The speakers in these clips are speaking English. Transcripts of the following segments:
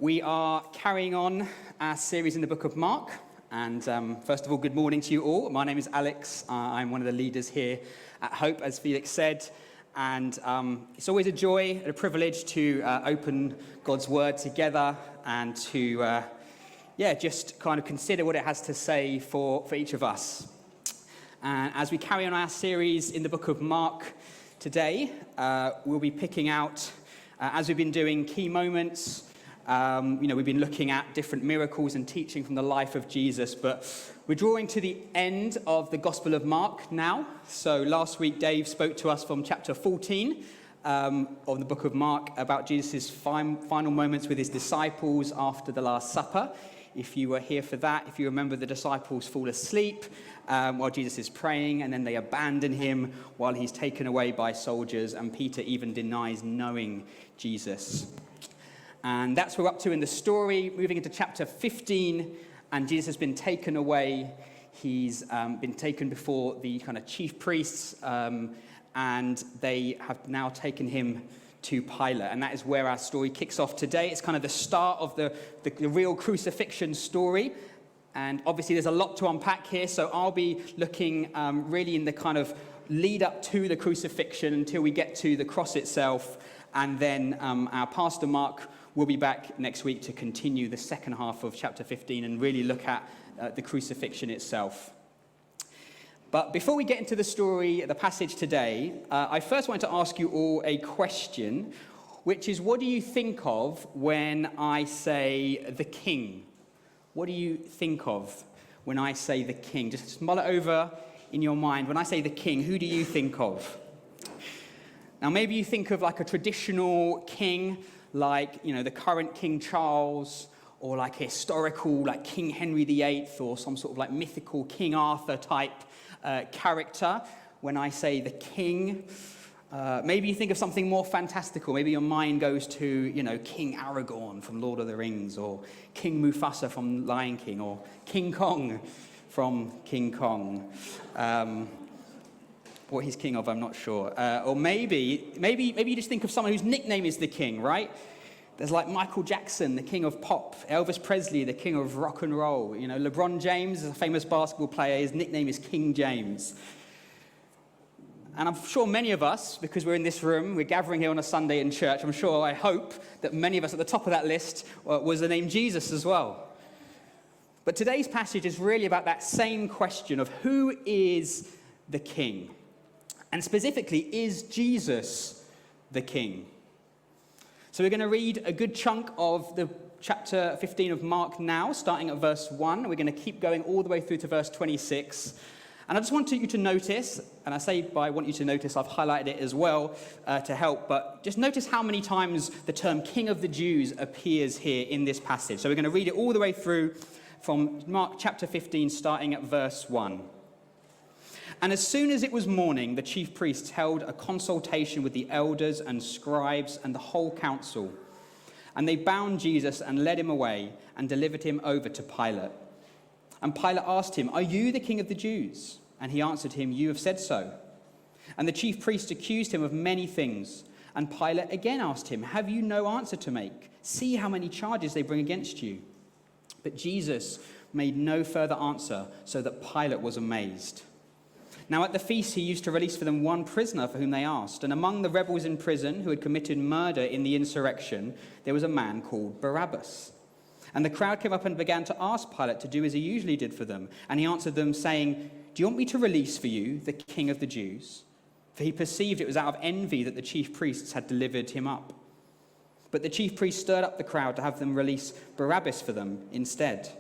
We are carrying on our series in the book of Mark. And first of all, good morning to you all. My name is Alex. I'm one of the leaders here at Hope, as Felix said. And it's always a joy and a privilege to open God's word together and to, just kind of consider what it has to say for each of us. And as we carry on our series in the book of Mark today, we'll be picking out, as we've been doing, key moments. We've been looking at different miracles and teaching from the life of Jesus, but we're drawing to the end of the Gospel of Mark now. So last week, Dave spoke to us from chapter 14 of the book of Mark about Jesus' final moments with his disciples after the Last Supper. If you were here for that, if you remember, the disciples fall asleep while Jesus is praying, and then they abandon him while he's taken away by soldiers, and Peter even denies knowing Jesus. And that's what we're up to in the story, moving into chapter 15, and Jesus has been taken away. He's been taken before the kind of chief priests, and they have now taken him to Pilate. And that is where our story kicks off today. It's kind of the start of the real crucifixion story. And obviously there's a lot to unpack here, so I'll be looking really in the kind of lead up to the crucifixion until we get to the cross itself. And then our pastor Mark will be back next week to continue the second half of chapter 15 and really look at the crucifixion itself. But before we get into the story, the passage today, I first want to ask you all a question, which is, what do you think of when I say the king? What do you think of when I say the king? Just mull it over in your mind. When I say the king, who do you think of? Now, maybe you think of like a traditional king, like, the current King Charles, or like a historical, like King Henry VIII, or some sort of like mythical King Arthur type character. When I say the king, maybe you think of something more fantastical. Maybe your mind goes to, King Aragorn from Lord of the Rings, or King Mufasa from Lion King, or King Kong from King Kong. What he's king of, I'm not sure. Or maybe you just think of someone whose nickname is the king, right? There's like Michael Jackson, the king of pop. Elvis Presley, the king of rock and roll. LeBron James is a famous basketball player. His nickname is King James. And I'm sure many of us, because we're in this room, we're gathering here on a Sunday in church, I hope that many of us at the top of that list was the name Jesus as well. But today's passage is really about that same question of who is the king? And specifically, is Jesus the king? So we're going to read a good chunk of the chapter 15 of Mark now, starting at verse 1. We're going to keep going all the way through to verse 26. And I just want you to notice, and I say by want you to notice, I've highlighted it as well to help, but just notice how many times the term King of the Jews appears here in this passage. So we're going to read it all the way through from Mark chapter 15, starting at verse 1. And as soon as it was morning, the chief priests held a consultation with the elders and scribes and the whole council. And they bound Jesus and led him away and delivered him over to Pilate. And Pilate asked him, "Are you the king of the Jews?" And he answered him, "You have said so." And the chief priests accused him of many things. And Pilate again asked him, "Have you no answer to make? See how many charges they bring against you." But Jesus made no further answer, so that Pilate was amazed. Now at the feast he used to release for them one prisoner for whom they asked. And among the rebels in prison who had committed murder in the insurrection, there was a man called Barabbas. And the crowd came up and began to ask Pilate to do as he usually did for them. And he answered them, saying, "Do you want me to release for you the king of the Jews?" For he perceived it was out of envy that the chief priests had delivered him up. But the chief priests stirred up the crowd to have them release Barabbas for them instead.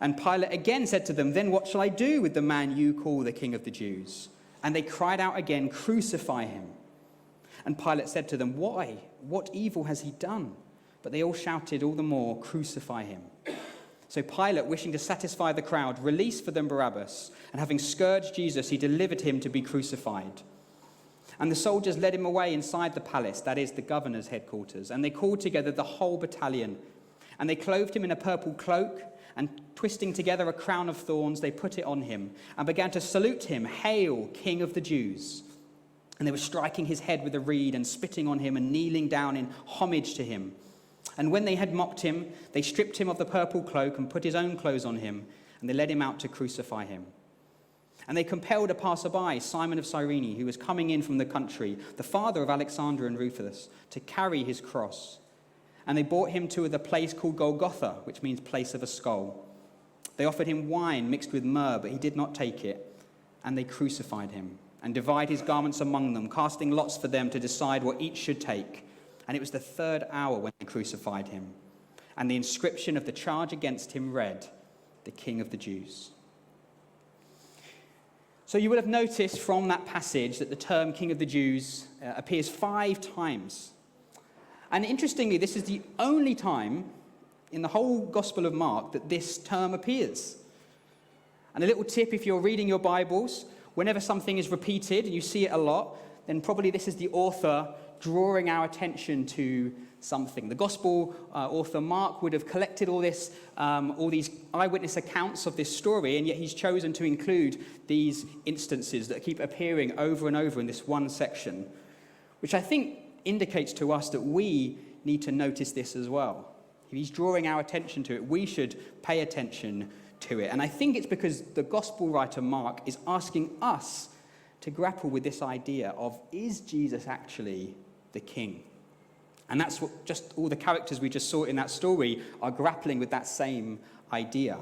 And Pilate again said to them, "Then what shall I do with the man you call the king of the Jews?" And they cried out again, "Crucify him." And Pilate said to them, "Why? What evil has he done?" But they all shouted all the more, "Crucify him." So Pilate, wishing to satisfy the crowd, released for them Barabbas, and having scourged Jesus, he delivered him to be crucified. And the soldiers led him away inside the palace, that is, the governor's headquarters, and they called together the whole battalion. And they clothed him in a purple cloak, and twisting together a crown of thorns, they put it on him, and began to salute him, "Hail, King of the Jews!" And they were striking his head with a reed, and spitting on him, and kneeling down in homage to him. And when they had mocked him, they stripped him of the purple cloak and put his own clothes on him, and they led him out to crucify him. And they compelled a passerby, Simon of Cyrene, who was coming in from the country, the father of Alexander and Rufus, to carry his cross. And they brought him to the place called Golgotha, which means place of a skull. They offered him wine mixed with myrrh, but he did not take it. And they crucified him and divided his garments among them, casting lots for them to decide what each should take. And it was the 3rd hour when they crucified him. And the inscription of the charge against him read, "The King of the Jews." So you will have noticed from that passage that the term King of the Jews appears 5 times. And interestingly, this is the only time in the whole Gospel of Mark that this term appears. And a little tip, if you're reading your Bibles, whenever something is repeated and you see it a lot, then probably this is the author drawing our attention to something. The Gospel author Mark would have collected all these eyewitness accounts of this story, and yet he's chosen to include these instances that keep appearing over and over in this one section, which I think indicates to us that we need to notice this as well. If he's drawing our attention to it, we should pay attention to it. And I think it's because the Gospel writer Mark is asking us to grapple with this idea of, is Jesus actually the King? And that's what just all the characters we just saw in that story are grappling with, that same idea.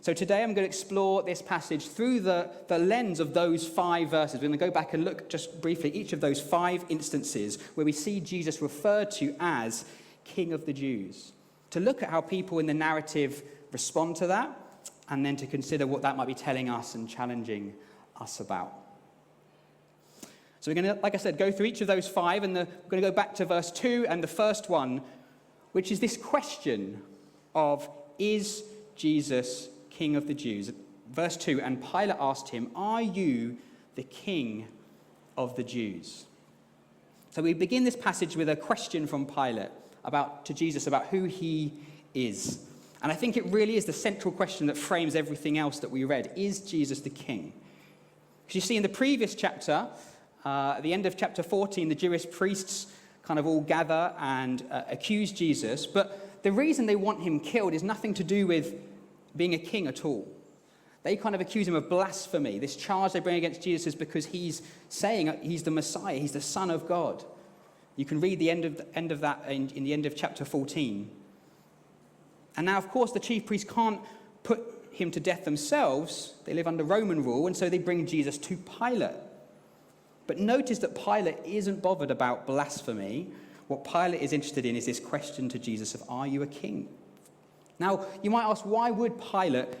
So today I'm going to explore this passage through the lens of those 5 verses. We're going to go back and look just briefly at each of those 5 instances where we see Jesus referred to as King of the Jews. To look at how people in the narrative respond to that, and then to consider what that might be telling us and challenging us about. So we're going to, like I said, go through each of those 5, and we're going to go back to verse 2 and the first one, which is this question of, is Jesus King of the Jews? Verse 2, and Pilate asked him, "Are you the King of the Jews?" So we begin this passage with a question from Pilate to Jesus about who he is. And I think it really is the central question that frames everything else that we read. Is Jesus the King? Because you see, in the previous chapter, at the end of chapter 14, the Jewish priests kind of all gather and accuse Jesus. But the reason they want him killed is nothing to do with being a king at all. They kind of accuse him of blasphemy. This charge they bring against Jesus is because he's saying he's the Messiah, he's the Son of God. You can read the end of that in the end of chapter 14. And now, of course, the chief priests can't put him to death themselves. They live under Roman rule, and so they bring Jesus to Pilate. But notice that Pilate isn't bothered about blasphemy. What Pilate is interested in is this question to Jesus of, are you a king? Now, you might ask, why would Pilate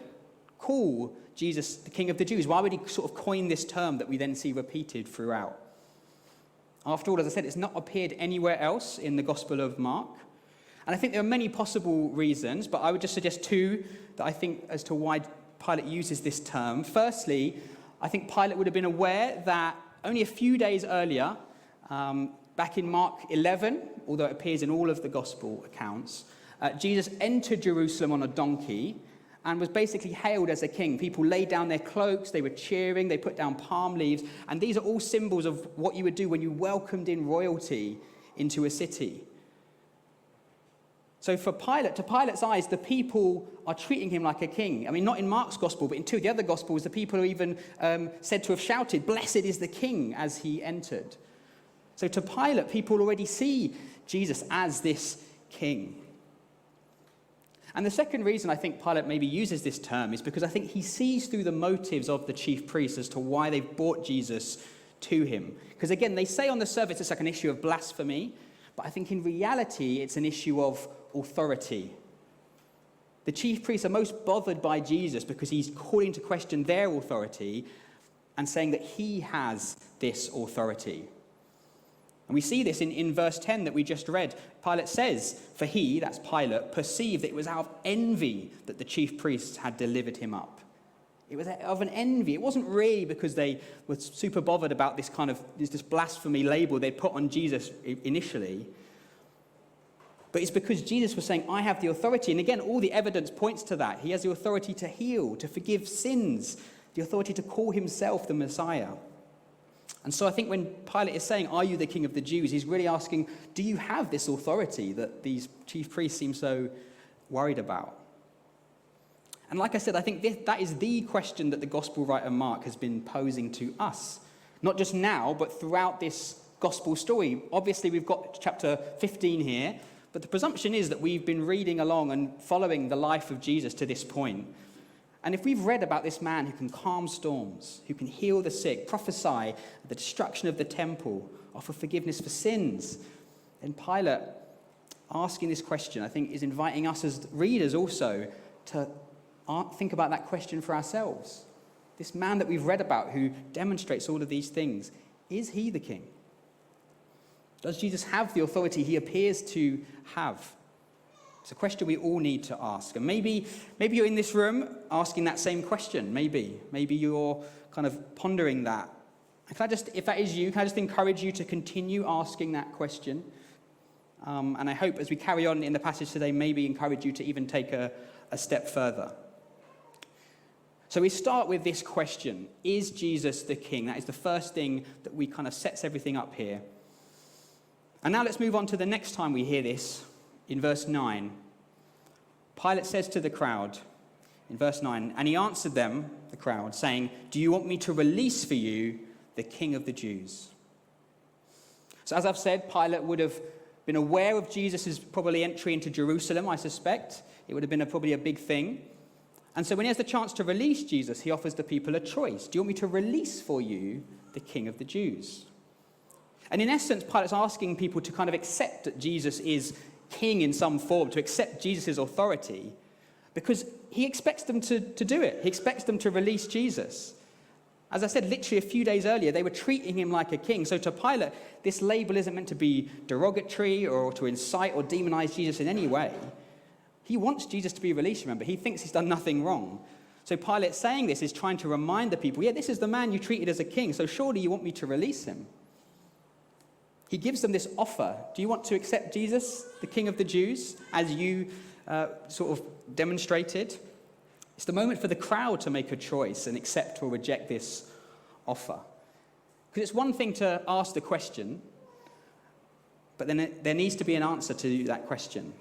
call Jesus the King of the Jews? Why would he sort of coin this term that we then see repeated throughout? After all, as I said, it's not appeared anywhere else in the Gospel of Mark. And I think there are many possible reasons, but I would just suggest 2 that I think as to why Pilate uses this term. Firstly, I think Pilate would have been aware that only a few days earlier, back in Mark 11, although it appears in all of the Gospel accounts, Jesus entered Jerusalem on a donkey and was basically hailed as a king. People laid down their cloaks, they were cheering, they put down palm leaves, and these are all symbols of what you would do when you welcomed in royalty into a city. So to Pilate's eyes, the people are treating him like a king. I mean, not in Mark's gospel, but in 2 of the other gospels, the people are even said to have shouted, "Blessed is the king," as he entered. So to Pilate, people already see Jesus as this king. And the second reason I think Pilate maybe uses this term is because I think he sees through the motives of the chief priests as to why they've brought Jesus to him. Because again, they say on the surface it's like an issue of blasphemy, but I think in reality it's an issue of authority. The chief priests are most bothered by Jesus because he's calling to question their authority and saying that he has this authority. And we see this in verse 10 that we just read. Pilate says, for he, that's Pilate, perceived that it was out of envy that the chief priests had delivered him up. It was of an envy. It wasn't really because they were super bothered about this kind of this blasphemy label they'd put on Jesus initially. But it's because Jesus was saying, I have the authority. And again, all the evidence points to that. He has the authority to heal, to forgive sins, the authority to call himself the Messiah. And so I think when Pilate is saying, "Are you the king of the Jews?" he's really asking, do you have this authority that these chief priests seem so worried about? And like I said, I think that is the question that the gospel writer Mark has been posing to us. Not just now, but throughout this gospel story. Obviously, we've got chapter 15 here, but the presumption is that we've been reading along and following the life of Jesus to this point. And if we've read about this man who can calm storms, who can heal the sick, prophesy the destruction of the temple, offer forgiveness for sins, then Pilate asking this question, I think, is inviting us as readers also to think about that question for ourselves. This man that we've read about who demonstrates all of these things, is he the king? Does Jesus have the authority he appears to have? It's a question we all need to ask. And maybe you're in this room asking that same question. Maybe you're kind of pondering that. If that is you, can I just encourage you to continue asking that question? And I hope as we carry on in the passage today, maybe encourage you to even take a step further. So we start with this question: is Jesus the king? That is the first thing that we kind of sets everything up here. And now let's move on to the next time we hear this. In verse 9, Pilate says to the crowd, in verse 9, and he answered them, the crowd, saying, "Do you want me to release for you the King of the Jews?" So as I've said, Pilate would have been aware of Jesus' probably entry into Jerusalem, I suspect. It would have been probably a big thing. And so when he has the chance to release Jesus, he offers the people a choice. Do you want me to release for you the King of the Jews? And in essence, Pilate's asking people to kind of accept that Jesus is king in some form, to accept Jesus' authority, because he expects them to do it. He expects them to release Jesus. As I said, literally a few days earlier, they were treating him like a king. So to Pilate, this label isn't meant to be derogatory or to incite or demonize Jesus in any way. He wants Jesus to be released, remember. He thinks he's done nothing wrong. So Pilate saying this is trying to remind the people, yeah, this is the man you treated as a king, so surely you want me to release him. He gives them this offer. Do you want to accept Jesus, the King of the Jews, as you sort of demonstrated? It's the moment for the crowd to make a choice and accept or reject this offer. Because it's one thing to ask the question, but then there needs to be an answer to that question.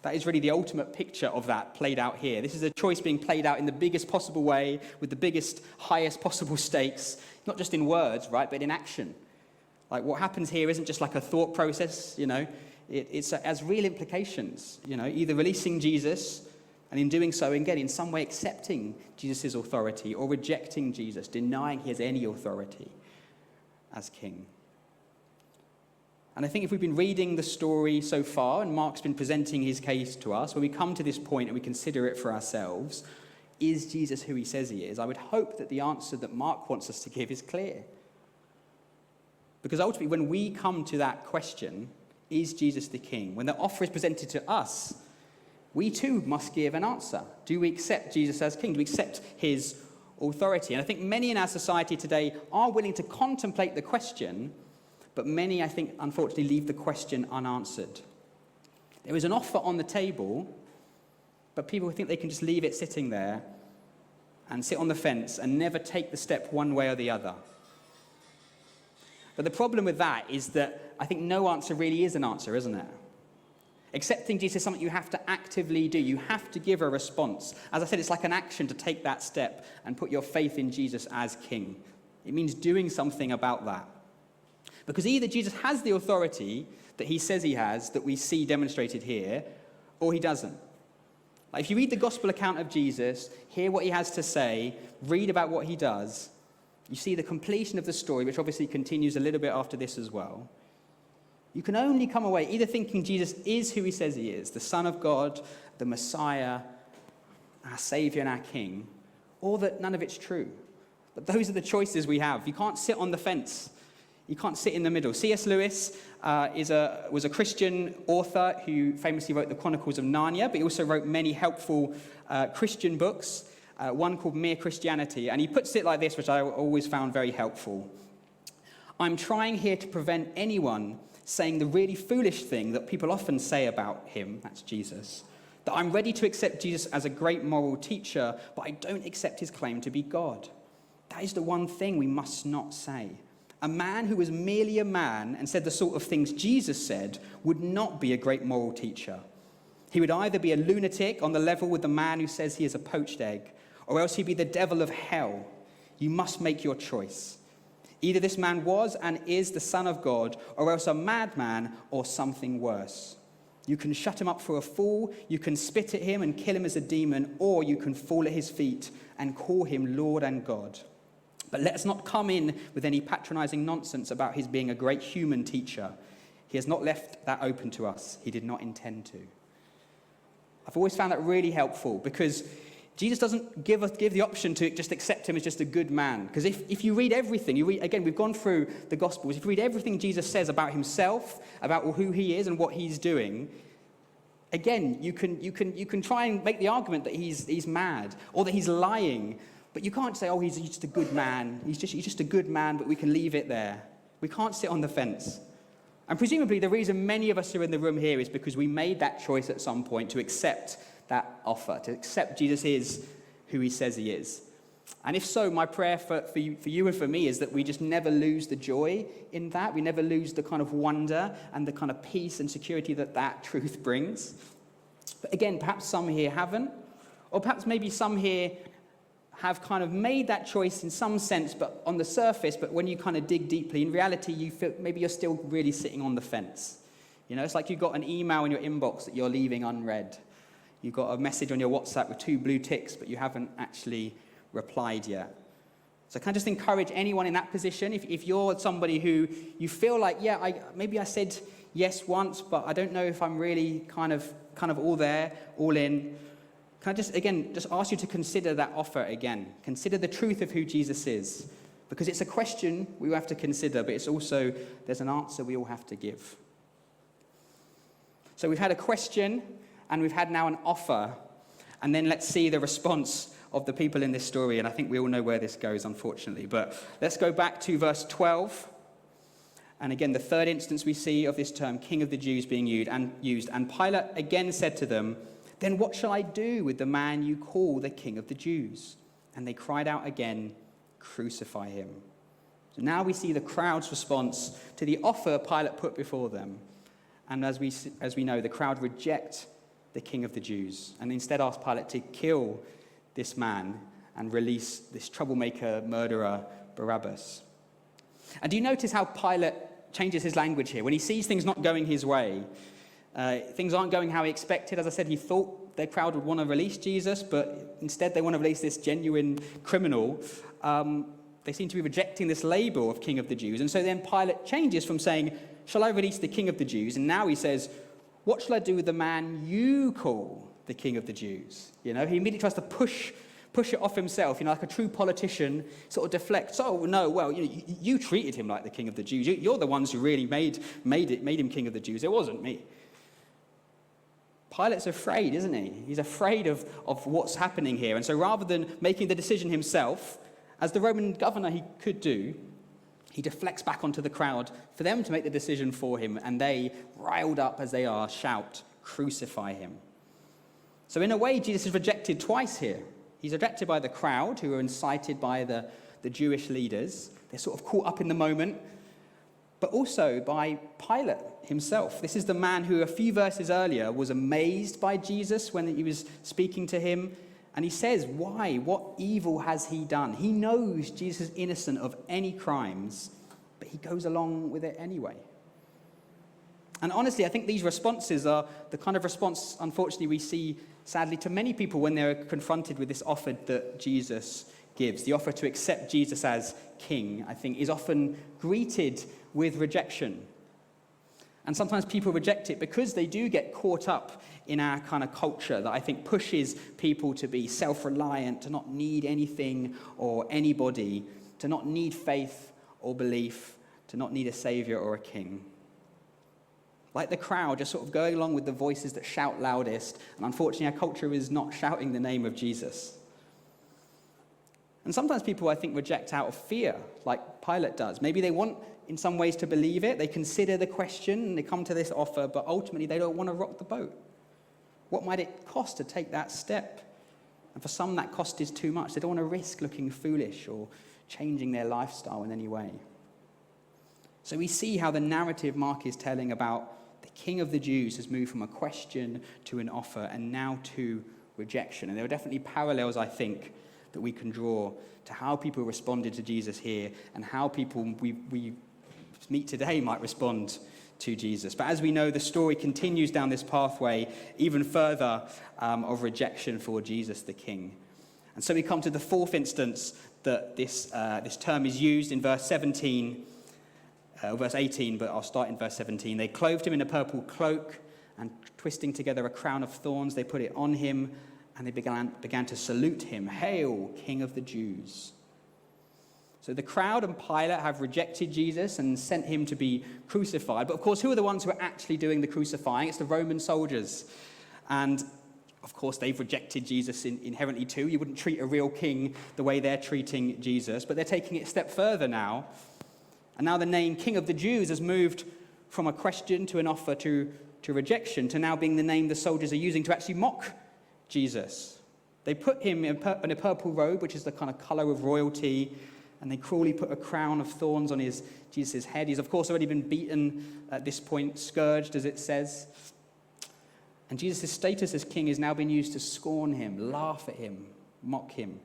That is really the ultimate picture of that played out here. This is a choice being played out in the biggest possible way, with the biggest, highest possible stakes, not just in words, right, but in action. Like what happens here isn't just like a thought process, it has real implications, either releasing Jesus and in doing so, again, in some way accepting Jesus' authority or rejecting Jesus, denying he has any authority as king. And I think if we've been reading the story so far and Mark's been presenting his case to us, when we come to this point and we consider it for ourselves, is Jesus who he says he is? I would hope that the answer that Mark wants us to give is clear. Because ultimately, when we come to that question, is Jesus the king? When the offer is presented to us, we too must give an answer. Do we accept Jesus as king? Do we accept his authority? And I think many in our society today are willing to contemplate the question, but many, I think, unfortunately, leave the question unanswered. There is an offer on the table, but people think they can just leave it sitting there and sit on the fence and never take the step one way or the other. But the problem with that is that I think no answer really is an answer, isn't it? Accepting Jesus is something you have to actively do. You have to give a response. As I said, it's like an action to take that step and put your faith in Jesus as king. It means doing something about that. Because either Jesus has the authority that he says he has, that we see demonstrated here, or he doesn't. Like if you read the gospel account of Jesus, hear what he has to say, read about what he does, you see the completion of the story, which obviously continues a little bit after this as well. You can only come away either thinking Jesus is who he says he is, the Son of God, the Messiah, our Savior and our King, or that none of it's true. But those are the choices we have. You can't sit on the fence. You can't sit in the middle. C.S. Lewis was a Christian author who famously wrote the Chronicles of Narnia, but he also wrote many helpful Christian books. One called Mere Christianity, and he puts it like this, which I always found very helpful. I'm trying here to prevent anyone saying the really foolish thing that people often say about him, that's Jesus, that I'm ready to accept Jesus as a great moral teacher, but I don't accept his claim to be God. That is the one thing we must not say. A man who was merely a man and said the sort of things Jesus said would not be a great moral teacher. He would either be a lunatic on the level with the man who says he is a poached egg, or else he'd be the devil of hell. You must make your choice. Either this man was and is the Son of God, or else a madman or something worse. You can shut him up for a fool, you can spit at him and kill him as a demon, or you can fall at his feet and call him Lord and God. But let's not come in with any patronizing nonsense about his being a great human teacher. He has not left that open to us. He did not intend to. I've always found that really helpful because Jesus doesn't give the option to just accept him as just a good man. Because if you read everything, again, we've gone through the Gospels. If you read everything Jesus says about himself, about who he is and what he's doing, again, you can try and make the argument that he's mad or that he's lying. But you can't say, oh, he's just a good man. He's just a good man, but we can leave it there. We can't sit on the fence. And presumably the reason many of us are in the room here is because we made that choice at some point to accept that offer, to accept Jesus is who he says he is. And if so, my prayer for you and for me is that we just never lose the joy in that. We never lose the kind of wonder and the kind of peace and security that truth brings. But again, perhaps some here haven't, or perhaps maybe some here have kind of made that choice in some sense, but on the surface, but when you kind of dig deeply, in reality, you feel maybe you're still really sitting on the fence. You know, it's like you've got an email in your inbox that you're leaving unread. You've got a message on your WhatsApp with 2 blue ticks, but you haven't actually replied yet. So can I just encourage anyone in that position, if you're somebody who you feel like, maybe I said yes once, but I don't know if I'm really kind of all there, all in. Can I just ask you to consider that offer again? Consider the truth of who Jesus is. Because it's a question we have to consider, but it's also, there's an answer we all have to give. So we've had a question, and we've had now an offer. And then let's see the response of the people in this story. And I think we all know where this goes, unfortunately. But let's go back to verse 12. And again, the third instance we see of this term, King of the Jews, being used. And Pilate again said to them, "Then what shall I do with the man you call the King of the Jews?" And they cried out again, "Crucify him." So now we see the crowd's response to the offer Pilate put before them. And as we know, the crowd reject the King of the Jews and instead ask Pilate to kill this man and release this troublemaker, murderer, Barabbas. And do you notice how Pilate changes his language here? When he sees things not going his way, things aren't going how he expected. As I said, he thought the crowd would want to release Jesus, but instead they want to release this genuine criminal. They seem to be rejecting this label of King of the Jews. And so then Pilate changes from saying, "Shall I release the King of the Jews?" And now he says, "What shall I do with the man you call the King of the Jews?" You know, he immediately tries to push it off himself, like a true politician, sort of deflects. "Oh, no, well, you treated him like the King of the Jews. You're the ones who really made him King of the Jews. It wasn't me." Pilate's afraid, isn't he? He's afraid of what's happening here. And so rather than making the decision himself, as the Roman governor he could do, he deflects back onto the crowd for them to make the decision for him. And they, riled up as they are, shout, "Crucify him." So in a way, Jesus is rejected twice here. He's rejected by the crowd, who are incited by the Jewish leaders. They're sort of caught up in the moment. But also by Pilate himself. This is the man who a few verses earlier was amazed by Jesus when he was speaking to him. And he says, why? What evil has he done? He knows Jesus is innocent of any crimes, but he goes along with it anyway. And honestly, I think these responses are the kind of response, unfortunately, we see, sadly, to many people when they're confronted with this offer that Jesus gives. The offer to accept Jesus as king, I think, is often greeted with rejection. And sometimes people reject it because they do get caught up in our kind of culture that I think pushes people to be self-reliant, to not need anything or anybody, to not need faith or belief, to not need a savior or a king. Like the crowd, just sort of going along with the voices that shout loudest. And unfortunately, our culture is not shouting the name of Jesus. And sometimes people, I think, reject out of fear, like Pilate does. Maybe they want, in some ways, to believe it. They consider the question and they come to this offer, but ultimately they don't want to rock the boat. What might it cost to take that step? And for some, that cost is too much. They don't want to risk looking foolish or changing their lifestyle in any way. So we see how the narrative Mark is telling about the King of the Jews has moved from a question to an offer and now to rejection. And there are definitely parallels, I think, that we can draw to how people responded to Jesus here and how people we meet today might respond to Jesus. But as we know, the story continues down this pathway even further of rejection for Jesus the King. And so we come to the fourth instance that this term is used in verse 17, verse 18, but I'll start in verse 17. They clothed him in a purple cloak, and twisting together a crown of thorns, they put it on him, and they began to salute him. Hail, King of the Jews. So the crowd and Pilate have rejected Jesus and sent him to be crucified. But of course, who are the ones who are actually doing the crucifying? It's the Roman soldiers. And of course, they've rejected Jesus inherently too. You wouldn't treat a real king the way they're treating Jesus. But they're taking it a step further now. And now the name King of the Jews has moved from a question to an offer to rejection to now being the name the soldiers are using to actually mock Jesus. They put him in a purple robe, which is the kind of color of royalty, and they cruelly put a crown of thorns on Jesus' head. He's, of course, already been beaten at this point, scourged, as it says. And Jesus' status as king has now been used to scorn him, laugh at him, mock him.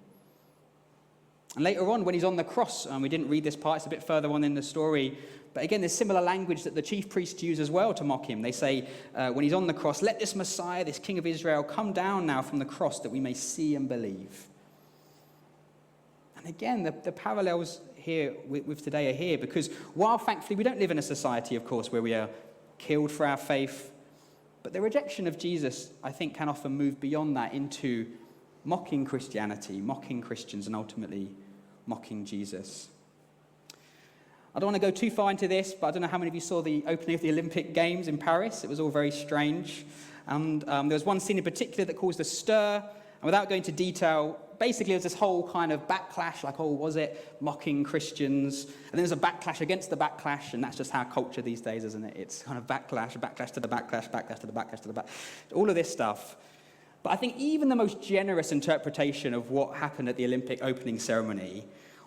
And later on, when he's on the cross, we didn't read this part, it's a bit further on in the story, but again, there's similar language that the chief priests use as well to mock him. They say, when he's on the cross, let this Messiah, this King of Israel, come down now from the cross that we may see and believe. And again, the parallels here with today are here, because while thankfully we don't live in a society, of course, where we are killed for our faith, but the rejection of Jesus, I think, can often move beyond that into mocking Christianity, mocking Christians, and ultimately mocking Jesus. I don't want to go too far into this, but I don't know how many of you saw the opening of the Olympic Games in Paris. It was all very strange. And there was one scene in particular that caused a stir. And without going into detail, basically there was this whole kind of backlash, like, oh, was it mocking Christians? And then there's a backlash against the backlash, and that's just how culture these days, isn't it? It's kind of backlash to the backlash, backlash to the backlash to the back, all of this stuff. But I think even the most generous interpretation of what happened at the Olympic opening ceremony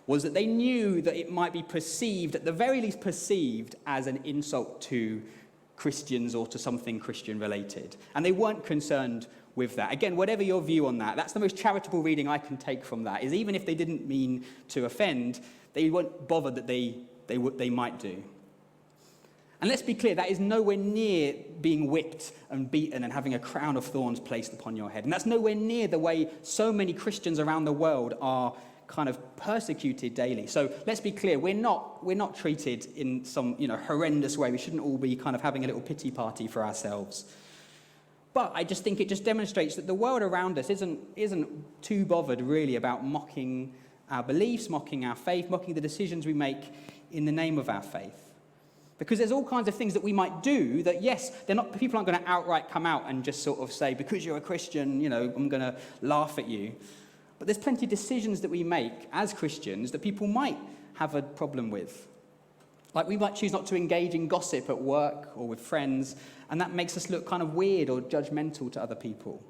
was that they knew that it might be perceived, at the very least perceived, as an insult to Christians or to something Christian related. And they weren't concerned with that. Again, whatever your view on that, that's the most charitable reading I can take from that, is even if they didn't mean to offend, they weren't bothered that they might do. And let's be clear, that is nowhere near being whipped and beaten and having a crown of thorns placed upon your head. And that's nowhere near the way so many Christians around the world are kind of persecuted daily. So let's be clear, we're not treated in some horrendous way. We shouldn't all be kind of having a little pity party for ourselves. But I just think it just demonstrates that the world around us isn't too bothered really about mocking our beliefs, mocking our faith, mocking the decisions we make in the name of our faith. Because there's all kinds of things that we might do that, yes, people aren't going to outright come out and just sort of say, because you're a Christian, I'm going to laugh at you. But there's plenty of decisions that we make as Christians that people might have a problem with. Like we might choose not to engage in gossip at work or with friends, and that makes us look kind of weird or judgmental to other people.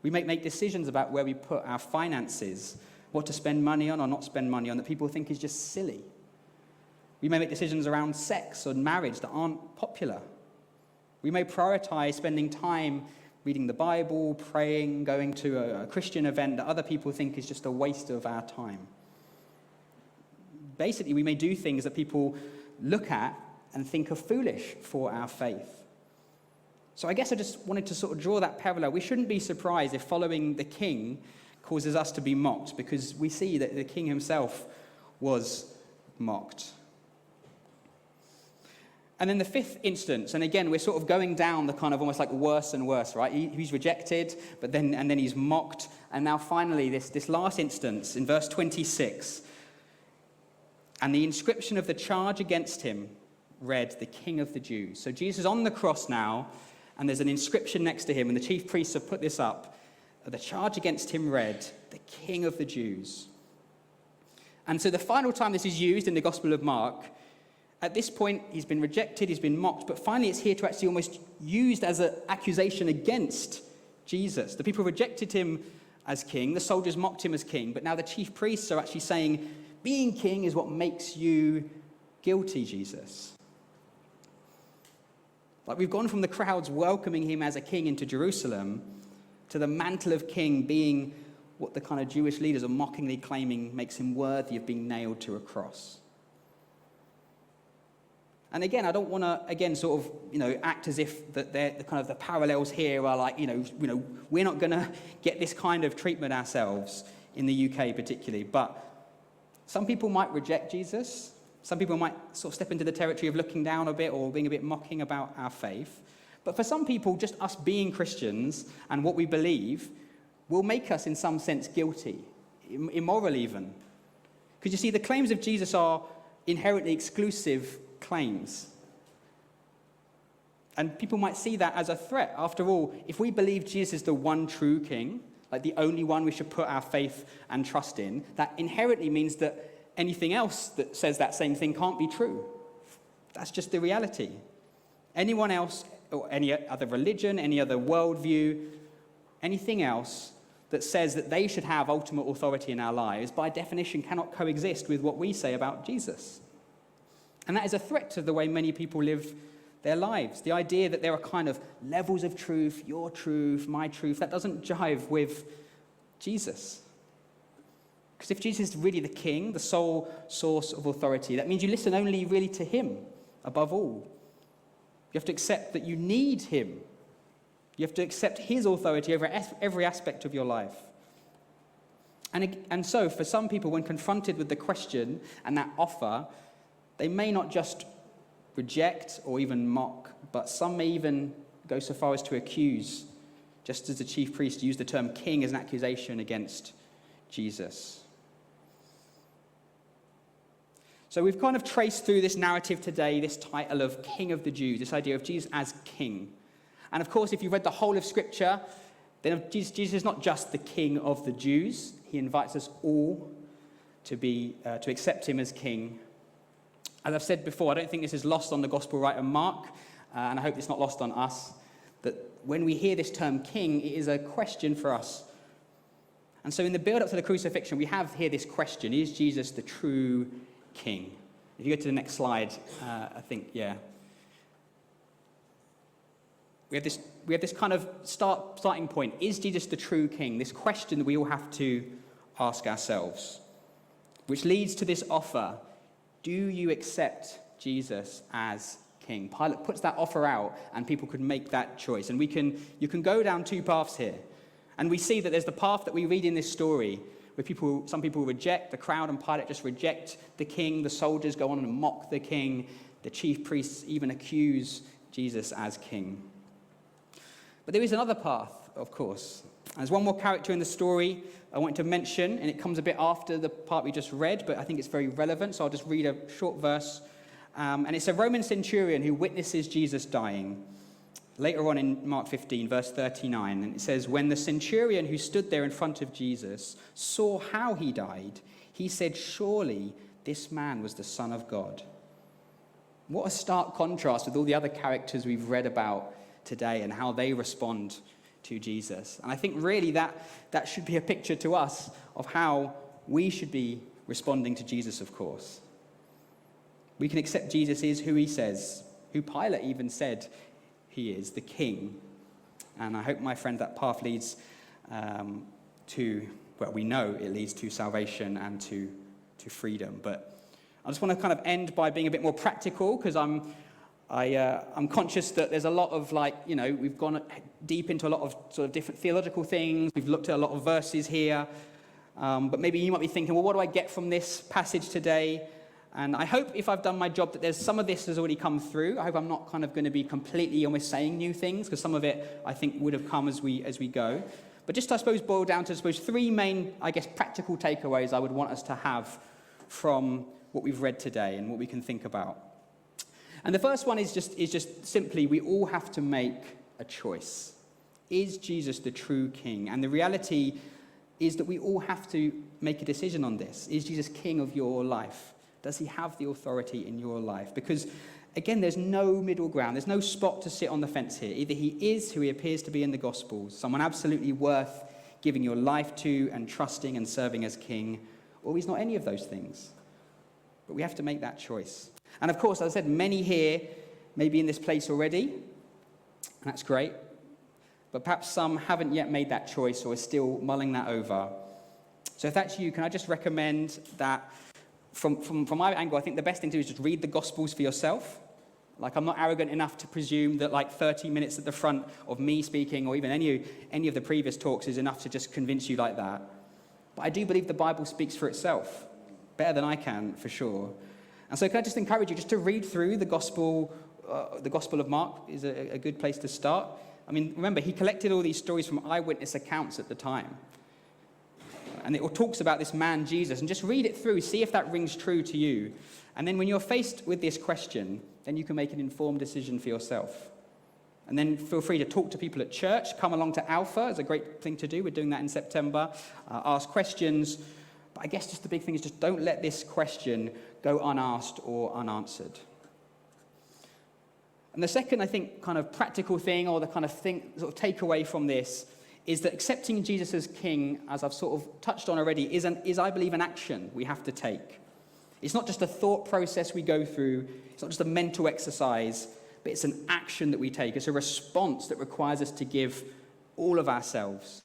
We might make decisions about where we put our finances, what to spend money on or not spend money on, that people think is just silly. We may make decisions around sex or marriage that aren't popular. We may prioritize spending time reading the Bible, praying, going to a Christian event that other people think is just a waste of our time. Basically, we may do things that people look at and think are foolish for our faith. So I guess I just wanted to sort of draw that parallel. We shouldn't be surprised if following the king causes us to be mocked, because we see that the king himself was mocked. And then the fifth instance, and again, we're sort of going down the kind of almost like worse and worse, right? He's rejected, and then he's mocked. And now finally, this last instance in verse 26, and the inscription of the charge against him read, the King of the Jews. So Jesus is on the cross now, and there's an inscription next to him, and the chief priests have put this up. The charge against him read, the King of the Jews. And so the final time this is used in the Gospel of Mark, at this point, he's been rejected, he's been mocked, but finally it's here to actually almost used as an accusation against Jesus. The people rejected him as king, the soldiers mocked him as king, but now the chief priests are actually saying, being king is what makes you guilty, Jesus. Like, we've gone from the crowds welcoming him as a king into Jerusalem to the mantle of king being what the kind of Jewish leaders are mockingly claiming makes him worthy of being nailed to a cross. And again, I don't want to, sort of, act as if that the kind of the parallels here are like, we're not going to get this kind of treatment ourselves in the UK particularly. But some people might reject Jesus. Some people might sort of step into the territory of looking down a bit or being a bit mocking about our faith. But for some people, just us being Christians and what we believe will make us in some sense guilty, immoral even. Because you see, the claims of Jesus are inherently exclusive claims. And people might see that as a threat. After all, if we believe Jesus is the one true king, like the only one we should put our faith and trust in, that inherently means that anything else that says that same thing can't be true. That's just the reality. Anyone else, or any other religion, any other worldview, anything else that says that they should have ultimate authority in our lives, by definition cannot coexist with what we say about Jesus. And that is a threat to the way many people live their lives. The idea that there are kind of levels of truth, your truth, my truth, that doesn't jive with Jesus. Because if Jesus is really the king, the sole source of authority, that means you listen only really to him above all. You have to accept that you need him. You have to accept his authority over every aspect of your life. And so, for some people, when confronted with the question and that offer, they may not just reject or even mock, but some may even go so far as to accuse, just as the chief priest used the term king as an accusation against Jesus. So we've kind of traced through this narrative today, this title of King of the Jews, this idea of Jesus as king. And of course, if you've read the whole of Scripture, then Jesus is not just the King of the Jews. He invites us all to accept him as king. As I've said before, I don't think this is lost on the gospel writer Mark, and I hope it's not lost on us, that when we hear this term king, it is a question for us. And so in the build-up to the crucifixion, we have here this question: is Jesus the true king? If you go to the next slide, I think, yeah. We have this kind of starting point. Is Jesus the true king? This question that we all have to ask ourselves, which leads to this offer. Do you accept Jesus as king? Pilate puts that offer out, and people could make that choice. And you can go down two paths here. And we see that there's the path that we read in this story, where some people reject, the crowd and Pilate just reject the king. The soldiers go on and mock the king. The chief priests even accuse Jesus as king. But there is another path, of course. There's one more character in the story I want to mention, and it comes a bit after the part we just read, but I think it's very relevant, so I'll just read a short verse. And it's a Roman centurion who witnesses Jesus dying. Later on in Mark 15, verse 39, and it says, when the centurion who stood there in front of Jesus saw how he died, he said, surely this man was the Son of God. What a stark contrast with all the other characters we've read about today and how they respond to Jesus. And I think really that should be a picture to us of how we should be responding to Jesus, of course. We can accept Jesus is who he says, who Pilate even said he is, the king. And I hope, my friend, that path leads we know it leads to salvation and to freedom. But I just want to kind of end by being a bit more practical, because I'm conscious that there's a lot of we've gone deep into a lot of sort of different theological things. We've looked at a lot of verses here. But maybe you might be thinking, well, what do I get from this passage today? And I hope, if I've done my job, that there's some of this has already come through. I hope I'm not kind of going to be completely almost saying new things, because some of it I think would have come as we go. But just, I suppose, boil down to, three main, practical takeaways I would want us to have from what we've read today and what we can think about. And the first one is just simply, we all have to make a choice. Is Jesus the true king? And the reality is that we all have to make a decision on this. Is Jesus king of your life? Does he have the authority in your life? Because, again, there's no middle ground. There's no spot to sit on the fence here. Either he is who he appears to be in the Gospels, someone absolutely worth giving your life to and trusting and serving as king, or he's not any of those things. But we have to make that choice. And of course, as I said, many here may be in this place already, and that's great. But perhaps some haven't yet made that choice or are still mulling that over. So if that's you, can I just recommend that from my angle, I think the best thing to do is just read the Gospels for yourself. Like, I'm not arrogant enough to presume that like 30 minutes at the front of me speaking or even any of the previous talks is enough to just convince you like that. But I do believe the Bible speaks for itself, better than I can, for sure. And so can I just encourage you just to read through the Gospel of Mark is a good place to start. I mean, remember, he collected all these stories from eyewitness accounts at the time. And it all talks about this man, Jesus, and just read it through, see if that rings true to you. And then when you're faced with this question, then you can make an informed decision for yourself. And then feel free to talk to people at church. Come along to Alpha. It's a great thing to do. We're doing that in September. Ask questions. But I guess just the big thing is just don't let this question go unasked or unanswered. And the second, I think, kind of practical thing or the kind of thing, sort of takeaway from this is that accepting Jesus as King, as I've sort of touched on already, is I believe, an action we have to take. It's not just a thought process we go through. It's not just a mental exercise, but it's an action that we take. It's a response that requires us to give all of ourselves.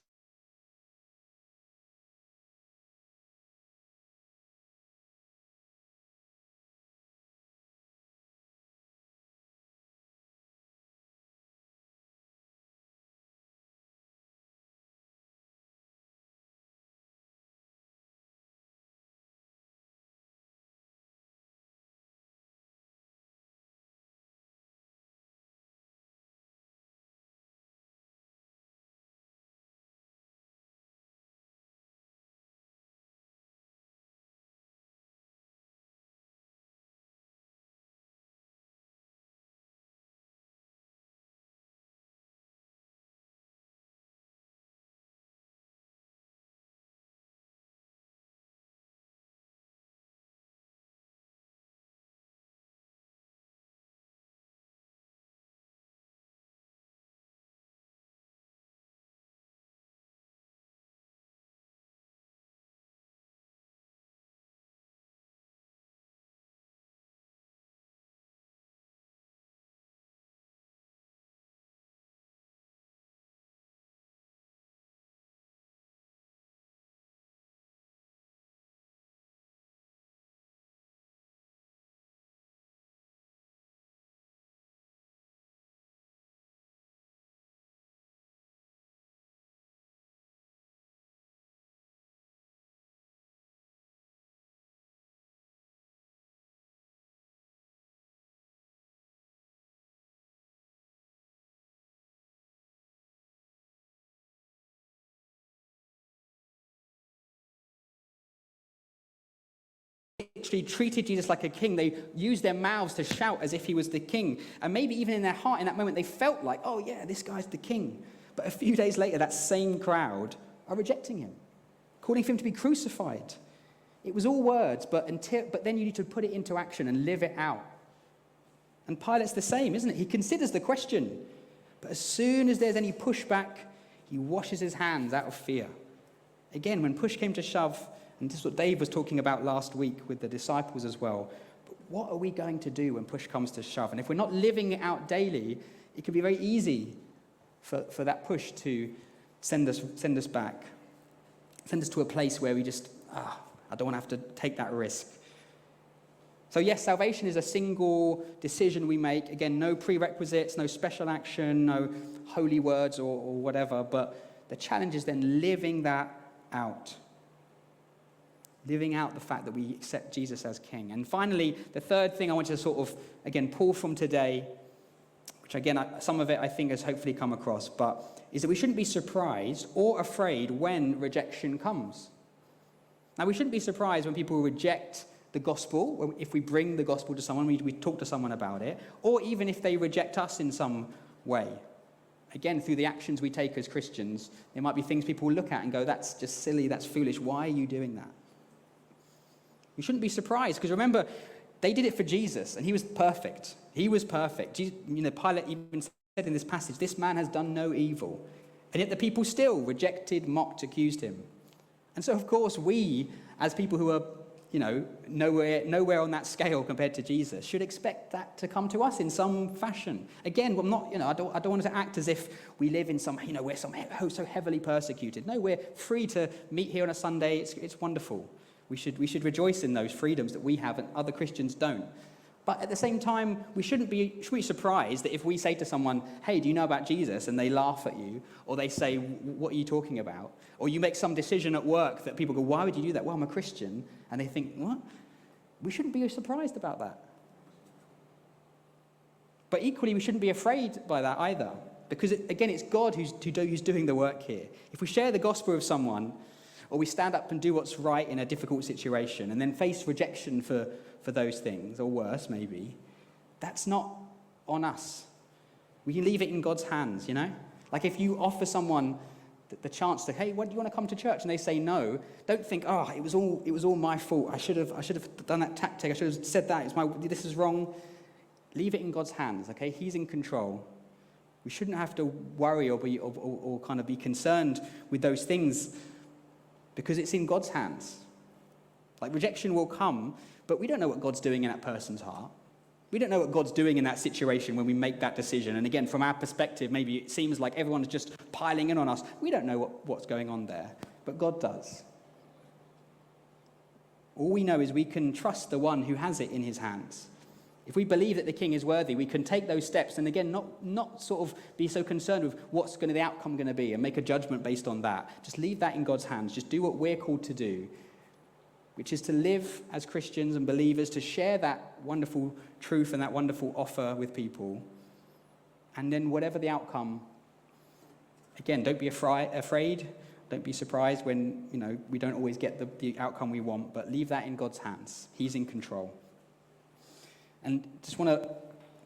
Literally treated Jesus like a king. They used their mouths to shout as if he was the king. And maybe even in their heart in that moment, they felt like, oh yeah, this guy's the king. But a few days later, that same crowd are rejecting him, calling for him to be crucified. It was all words, but then you need to put it into action and live it out. And Pilate's the same, isn't it? He considers the question, but as soon as there's any pushback, he washes his hands out of fear. Again, when push came to shove, and this is what Dave was talking about last week with the disciples as well. But what are we going to do when push comes to shove? And if we're not living it out daily, it can be very easy for that push to send us back. Send us to a place where we just, I don't want to have to take that risk. So yes, salvation is a single decision we make. Again, no prerequisites, no special action, no holy words or whatever. But the challenge is then living that out. Living out the fact that we accept Jesus as King. And finally, the third thing I want to sort of, again, pull from today, which again, some of it I think has hopefully come across, but is that we shouldn't be surprised or afraid when rejection comes. Now, we shouldn't be surprised when people reject the gospel, if we bring the gospel to someone, we talk to someone about it, or even if they reject us in some way. Again, through the actions we take as Christians, there might be things people look at and go, that's just silly, that's foolish, why are you doing that? We shouldn't be surprised, because remember, they did it for Jesus, and he was perfect. He was perfect. Pilate even said in this passage, this man has done no evil. And yet the people still rejected, mocked, accused him. And so, of course, we, as people who are, nowhere on that scale compared to Jesus, should expect that to come to us in some fashion. Again, I'm not, I don't want to act as if we live in some, we're so heavily persecuted. No, we're free to meet here on a Sunday. It's wonderful. We should rejoice in those freedoms that we have and other Christians don't. But at the same time, we shouldn't be surprised that if we say to someone, hey, do you know about Jesus? And they laugh at you, or they say, what are you talking about? Or you make some decision at work that people go, why would you do that? Well, I'm a Christian. And they think, what? We shouldn't be surprised about that. But equally, we shouldn't be afraid by that either. Because, again, it's God who's doing the work here. If we share the gospel with someone, or we stand up and do what's right in a difficult situation, and then face rejection for those things, or worse maybe, that's not on us. We can leave it in God's hands, Like if you offer someone the chance to, hey, do you want to come to church? And they say no, don't think, it was all my fault. I should have done that tactic. I should have said that. This is wrong. Leave it in God's hands, okay? He's in control. We shouldn't have to worry or kind of be concerned with those things because it's in God's hands. Like rejection will come, but we don't know what God's doing in that person's heart. We don't know what God's doing in that situation when we make that decision. And again, from our perspective, maybe it seems like everyone's just piling in on us. We don't know what's going on there, but God does. All we know is we can trust the one who has it in his hands. If we believe that the king is worthy, we can take those steps and again, not sort of be so concerned with what's the outcome going to be and make a judgment based on that. Just leave that in God's hands. Just do what we're called to do, which is to live as Christians and believers, to share that wonderful truth and that wonderful offer with people. And then whatever the outcome, again, don't be afraid. Don't be surprised when, we don't always get the outcome we want, but leave that in God's hands. He's in control. And just want to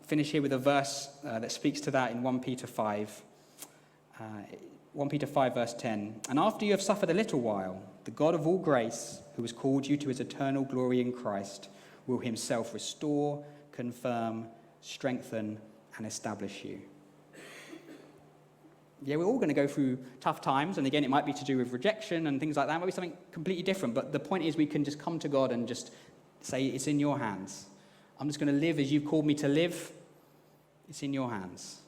finish here with a verse that speaks to that in 1 Peter 5. 1 Peter 5, verse 10. And after you have suffered a little while, the God of all grace, who has called you to his eternal glory in Christ, will himself restore, confirm, strengthen, and establish you. Yeah, we're all going to go through tough times, and again, it might be to do with rejection and things like that. It might be something completely different, but the point is we can just come to God and just say, it's in your hands. I'm just going to live as you've called me to live. It's in your hands.